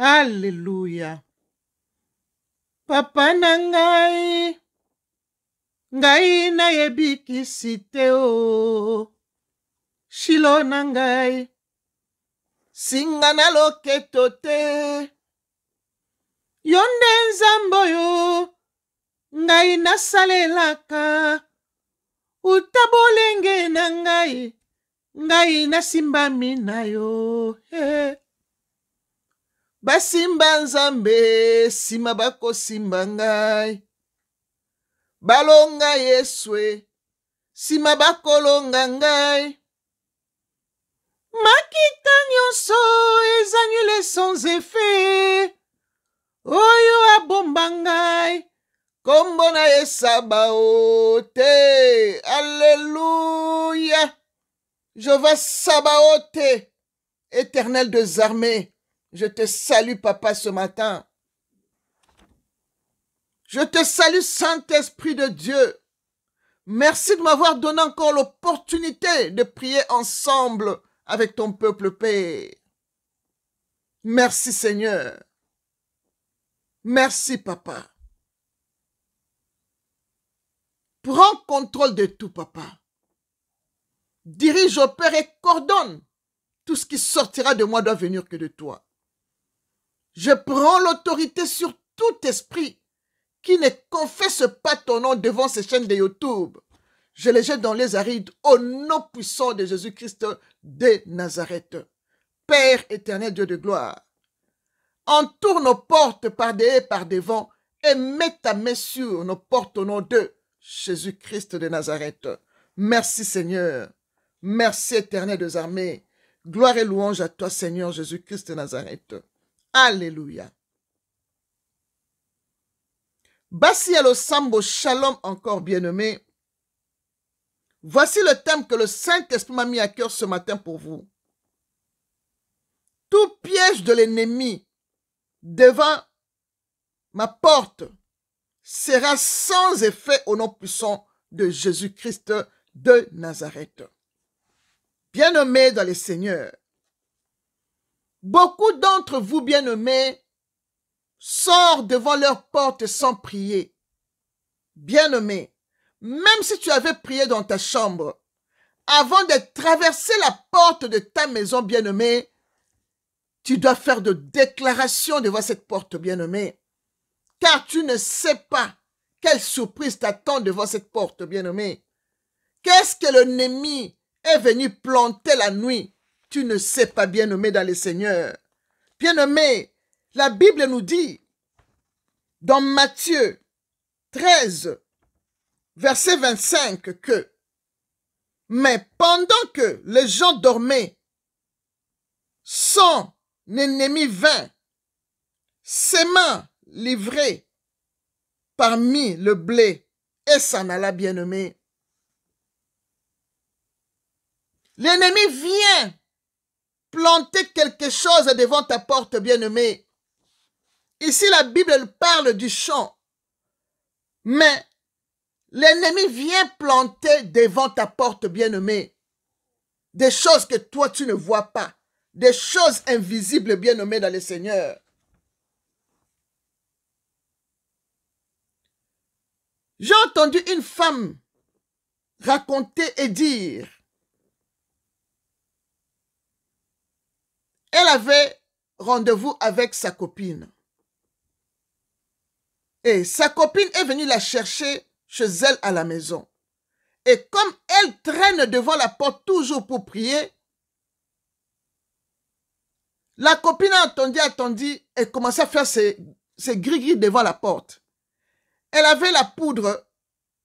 Alléluia. Papa na ngai, ngai na yebikisi te o. Shilo na ngai, singa na loketo te. Yo nde nzambe oyo ngai nasalelaka. Uta bolenge na ngai nasimbami na yo. Basimba nzambe sima bakosimba ngai. Balonga Yeswe sima bakolonga ngai. Makita nyonso ezanyule sans effet. Oyo abomba ngai kombo na ye Sabaote. Alléluia. Jéhovah Sabaote, Éternel des armées, je te salue, Papa, ce matin. Je te salue, Saint-Esprit de Dieu. Merci de m'avoir donné encore l'opportunité de prier ensemble avec ton peuple, Père. Merci, Seigneur. Merci, Papa. Prends contrôle de tout, Papa. Dirige, opère et coordonne. Tout ce qui sortira de moi doit venir que de toi. Je prends l'autorité sur tout esprit qui ne confesse pas ton nom devant ces chaînes de YouTube. Je les jette dans les arides au nom puissant de Jésus-Christ de Nazareth. Père éternel, Dieu de gloire, entoure nos portes par derrière et par devant et mets ta main sur nos portes au nom de Jésus-Christ de Nazareth. Merci Seigneur. Merci éternel des armées. Gloire et louange à toi Seigneur Jésus-Christ de Nazareth. Alléluia. Basi alo sambo shalom encore bien-aimé. Voici le thème que le Saint-Esprit m'a mis à cœur ce matin pour vous. Tout piège de l'ennemi devant ma porte sera sans effet au nom puissant de Jésus-Christ de Nazareth. Bien-aimés dans les Seigneurs, beaucoup d'entre vous, bien-aimés, sortent devant leur porte sans prier. Bien-aimés, même si tu avais prié dans ta chambre, avant de traverser la porte de ta maison, bien-aimé, tu dois faire de déclarations devant cette porte, bien-aimé, car tu ne sais pas quelle surprise t'attend devant cette porte, bien-aimé. Qu'est-ce que l'ennemi est venu planter la nuit? Tu ne sais pas, bien-aimé dans les Seigneurs. Bien-aimé, la Bible nous dit, dans Matthieu 13, verset 25, que « Mais pendant que les gens dormaient, son ennemi vint, ses mains livrées parmi le blé, et s'en alla, bien-aimé. » L'ennemi vient planter quelque chose devant ta porte, bien-aimé. Ici, la Bible parle du champ. Mais l'ennemi vient planter devant ta porte, bien-aimé, des choses que toi, tu ne vois pas. Des choses invisibles, bien-aimé dans le Seigneur. J'ai entendu une femme raconter et dire, elle avait rendez-vous avec sa copine. Et sa copine est venue la chercher chez elle à la maison. Et comme elle traîne devant la porte toujours pour prier, la copine a attendu et commençait à faire ses gris-gris devant la porte. Elle avait la poudre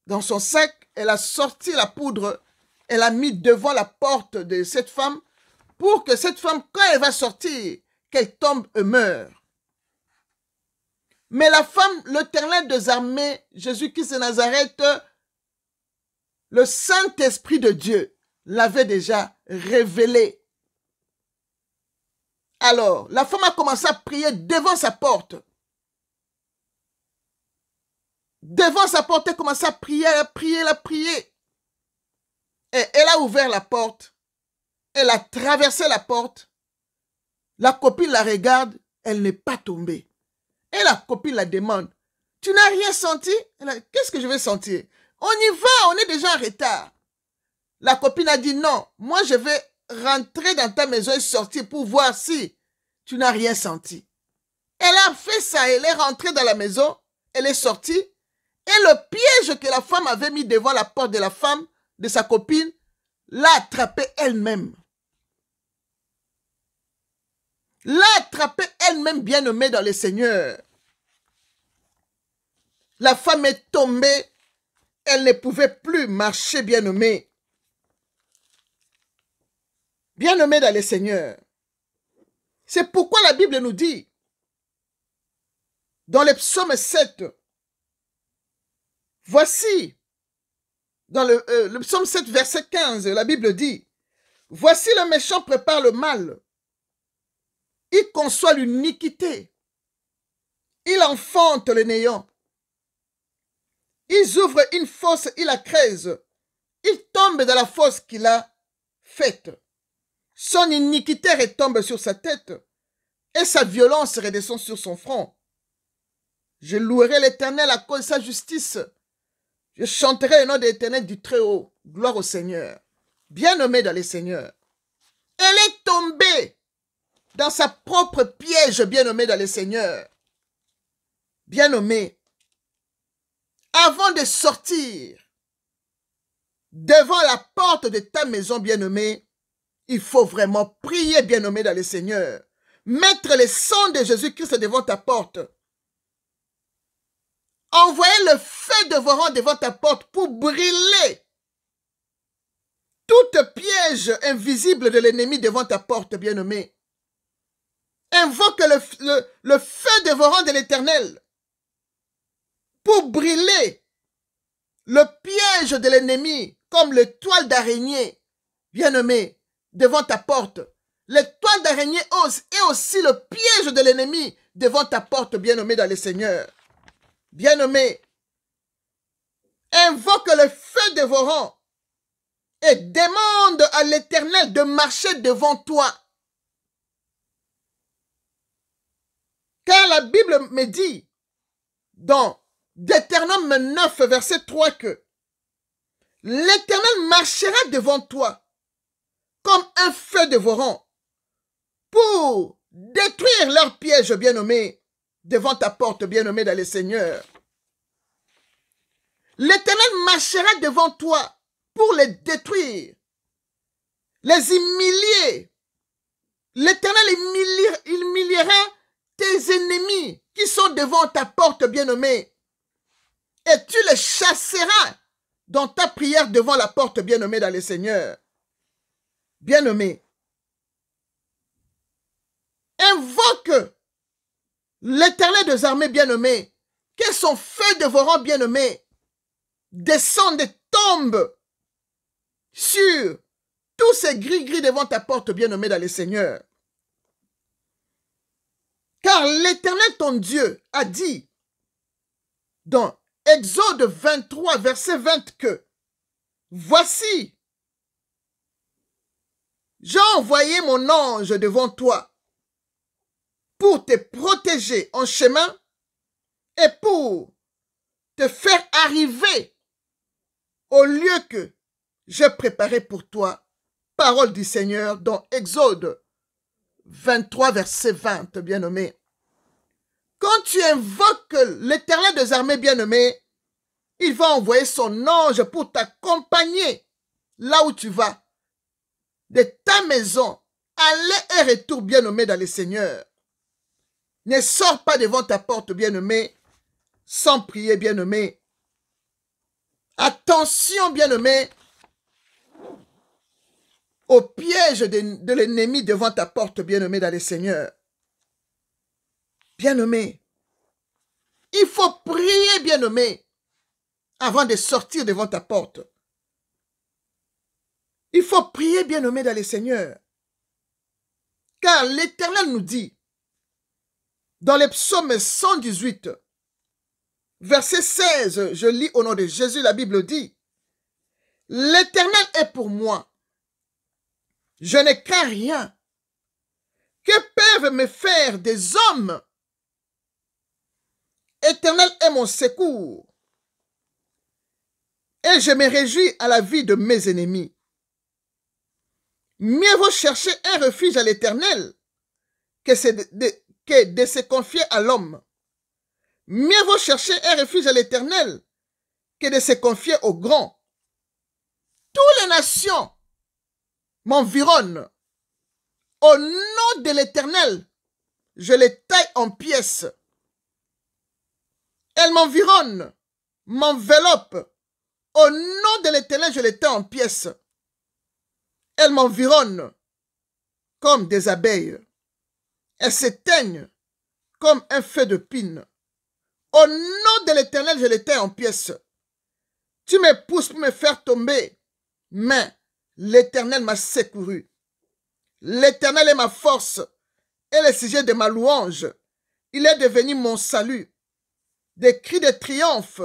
dans son sac, elle a sorti la poudre, elle a mis devant la porte de cette femme pour que cette femme, quand elle va sortir, qu'elle tombe et meure. Mais la femme, l'Éternel des armées, Jésus-Christ de Nazareth, le Saint-Esprit de Dieu l'avait déjà révélé. Alors, la femme a commencé à prier devant sa porte. Devant sa porte, elle a commencé à prier, elle a prié. Et elle a ouvert la porte. Elle a traversé la porte. La copine la regarde elle n'est pas tombée. Et la copine la demande, tu n'as rien senti? Qu'est-ce que je vais sentir? On y va, on est déjà en retard. La copine a dit non, moi je vais rentrer dans ta maison et sortir pour voir si tu n'as rien senti. Elle a fait ça, elle est rentrée dans la maison, elle est sortie, et le piège que la femme avait mis devant la porte de la femme, de sa copine, l'a attrapée elle-même. L'a attrapée elle-même, bien-aimée dans le Seigneur. La femme est tombée, elle ne pouvait plus marcher, bien-aimée. Bien-aimée dans le Seigneur. C'est pourquoi la Bible nous dit, dans le psaume 7, voici, dans le psaume 7, verset 15, la Bible dit, voici le méchant prépare le mal, il conçoit l'iniquité, il enfante le néant, ils ouvrent une fosse, il la creuse, il tombe dans la fosse qu'il a faite. Son iniquité retombe sur sa tête et sa violence redescend sur son front. Je louerai l'Éternel à cause de sa justice. Je chanterai le nom de l'Éternel du Très-Haut. Gloire au Seigneur. Bien-aimée dans les seigneurs. Elle est tombée dans sa propre piège, bien-aimée dans les seigneurs. Bien-aimée, avant de sortir devant la porte de ta maison, bien-aimée, il faut vraiment prier, bien-aimé dans le Seigneur. Mettre le sang de Jésus-Christ devant ta porte. Envoyer le feu dévorant devant ta porte pour brûler toute piège invisible de l'ennemi devant ta porte, bien-aimé. Invoque le feu dévorant de l'Éternel pour brûler le piège de l'ennemi comme le toile d'araignée, bien-aimé, devant ta porte. L'étoile d'araignée est aussi le piège de l'ennemi devant ta porte, bien-aimé dans le Seigneur. Bien-aimé, invoque le feu dévorant et demande à l'Éternel de marcher devant toi. Car la Bible me dit, dans Deutéronome 9, verset 3, que l'Éternel marchera devant toi comme un feu dévorant, pour détruire leurs pièges, bien-aimés, devant ta porte, bien-aimé dans le Seigneur. L'Éternel marchera devant toi pour les détruire, les humilier. L'Éternel humiliera tes ennemis qui sont devant ta porte, bien-aimé, et tu les chasseras dans ta prière devant la porte, bien-aimé dans le Seigneur. Bien-aimé, invoque l'Éternel des armées, bien-aimé, que son feu dévorant, bien-aimé, descende et tombe sur tous ces gris-gris devant ta porte, bien-aimé dans le Seigneur. Car l'Éternel, ton Dieu, a dit dans Exode 23, verset 20 que « Voici, j'ai envoyé mon ange devant toi pour te protéger en chemin et pour te faire arriver au lieu que j'ai préparé pour toi. » Parole du Seigneur dans Exode 23, verset 20, bien-aimé. Quand tu invoques l'Éternel des armées, bien-aimé, il va envoyer son ange pour t'accompagner là où tu vas. De ta maison, aller et retour, bien-aimé dans le Seigneur. Ne sors pas devant ta porte, bien-aimé, sans prier, bien-aimé. Attention, bien-aimé, au piège de l'ennemi devant ta porte, bien-aimé dans le Seigneur. Bien-aimé, il faut prier, bien-aimé, avant de sortir devant ta porte. Il faut prier, bien-aimé, dans le Seigneur. Car l'Éternel nous dit, dans le psaume 118, verset 16, je lis au nom de Jésus, la Bible dit, « L'Éternel est pour moi. Je ne crains rien. Que peuvent me faire des hommes? Éternel est mon secours, et je me réjouis à la vie de mes ennemis. Mieux vaut chercher un refuge à l'Éternel que de se confier à l'homme. Mieux vaut chercher un refuge à l'Éternel que de se confier au grand. Toutes les nations m'environnent. Au nom de l'Éternel, je les taille en pièces. Elles m'environnent, m'enveloppent. Au nom de l'Éternel, je les taille en pièces. Elles m'environnent comme des abeilles. Elles s'éteignent comme un feu de pine. Au nom de l'Éternel, je les taille en pièces. Tu me pousses pour me faire tomber, mais l'Éternel m'a secouru. L'Éternel est ma force et le sujet de ma louange. Il est devenu mon salut. Des cris de triomphe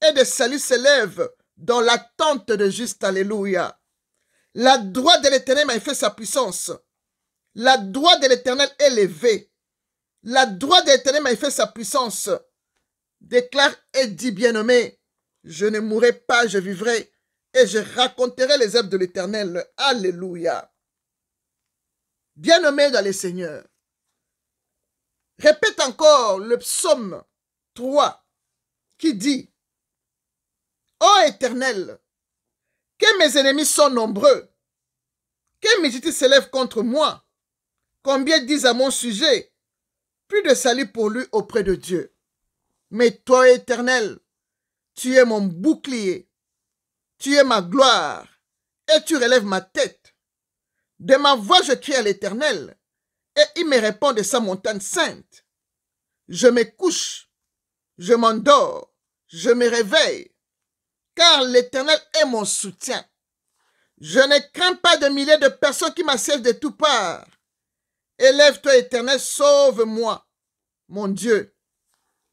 et de salut s'élèvent dans l'attente de juste. Alléluia. La droite de l'Éternel m'a fait sa puissance. La droite de l'Éternel est levée. La droite de l'Éternel m'a fait sa puissance. Déclare et dit, bien-aimé, je ne mourrai pas, je vivrai, et je raconterai les œuvres de l'Éternel. Alléluia. Bien-aimé dans les Seigneurs, répète encore le psaume 3 qui dit, ô Éternel, que mes ennemis sont nombreux, que multitude s'élève contre moi, combien disent à mon sujet, plus de salut pour lui auprès de Dieu. Mais toi, Éternel, tu es mon bouclier, tu es ma gloire, et tu relèves ma tête. De ma voix, je crie à l'Éternel, et il me répond de sa montagne sainte. Je me couche, je m'endors, je me réveille, car l'Éternel est mon soutien. Je ne crains pas de milliers de personnes qui m'assiègent de toutes parts. Élève-toi, Éternel, sauve-moi, mon Dieu,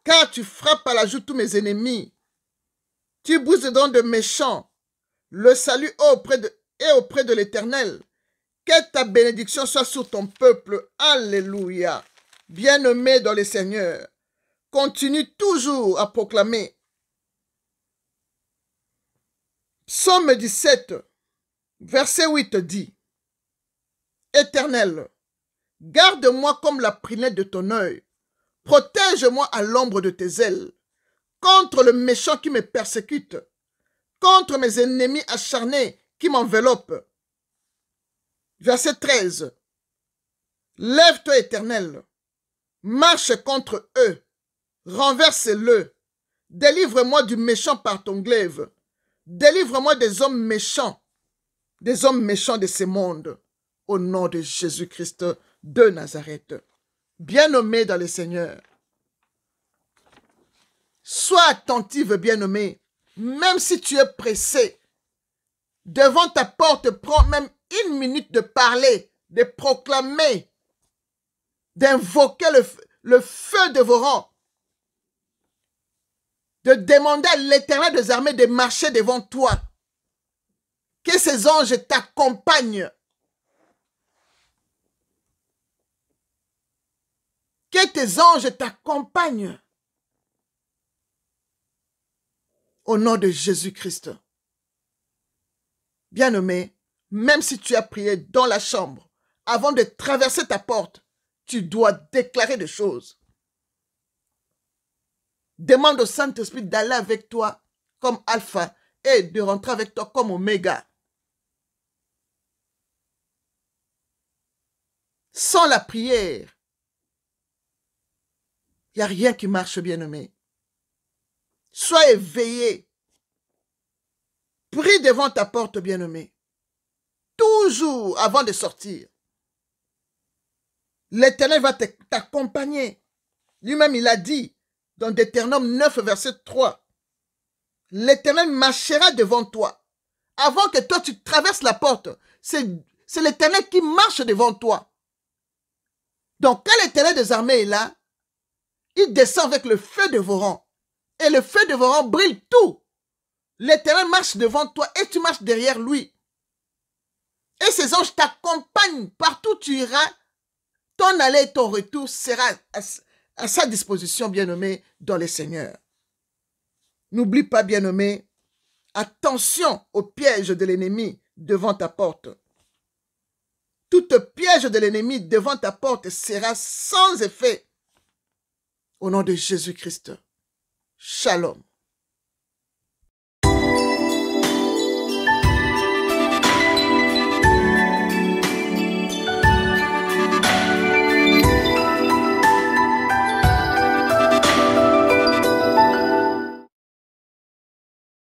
car tu frappes à la joue tous mes ennemis. Tu bouses les dents de méchants. Le salut est auprès de l'Éternel. Que ta bénédiction soit sur ton peuple. Alléluia. Bien-aimé dans le Seigneur, continue toujours à proclamer. Psaume 17, verset 8 dit, Éternel, garde-moi comme la prunelle de ton œil. Protège-moi à l'ombre de tes ailes, contre le méchant qui me persécute, contre mes ennemis acharnés qui m'enveloppent. Verset 13. Lève-toi, Éternel, marche contre eux, renverse-le, délivre-moi du méchant par ton glaive, délivre-moi des hommes méchants de ce monde, au nom de Jésus-Christ de Nazareth. Bien-aimé dans le Seigneur, sois attentive, bien-aimé, même si tu es pressé. Devant ta porte, prends même 1 minute de parler, de proclamer, d'invoquer le feu dévorant, de demander à l'Éternel des armées de marcher devant toi. Que ces anges t'accompagnent. Que tes anges t'accompagnent. Au nom de Jésus-Christ. Bien-aimé, même si tu as prié dans la chambre, avant de traverser ta porte, tu dois déclarer des choses. Demande au Saint-Esprit d'aller avec toi comme alpha et de rentrer avec toi comme oméga. Sans la prière, il n'y a rien qui marche, bien-aimé. Sois éveillé. Prie devant ta porte, bien-aimé. Toujours avant de sortir. L'Éternel va t'accompagner. Lui-même, il a dit dans Deutéronome 9, verset 3. L'Éternel marchera devant toi. Avant que toi, tu traverses la porte, c'est l'Éternel qui marche devant toi. Donc, quand l'Éternel des armées est là, il descend avec le feu dévorant. Et le feu dévorant brille tout. L'Éternel marche devant toi et tu marches derrière lui. Et ces anges t'accompagnent partout où tu iras. ton aller et ton retour sera à sa disposition, bien-aimé, dans le Seigneur. N'oublie pas, bien-aimé, attention au piège de l'ennemi devant ta porte. Tout piège de l'ennemi devant ta porte sera sans effet. Au nom de Jésus-Christ. Shalom.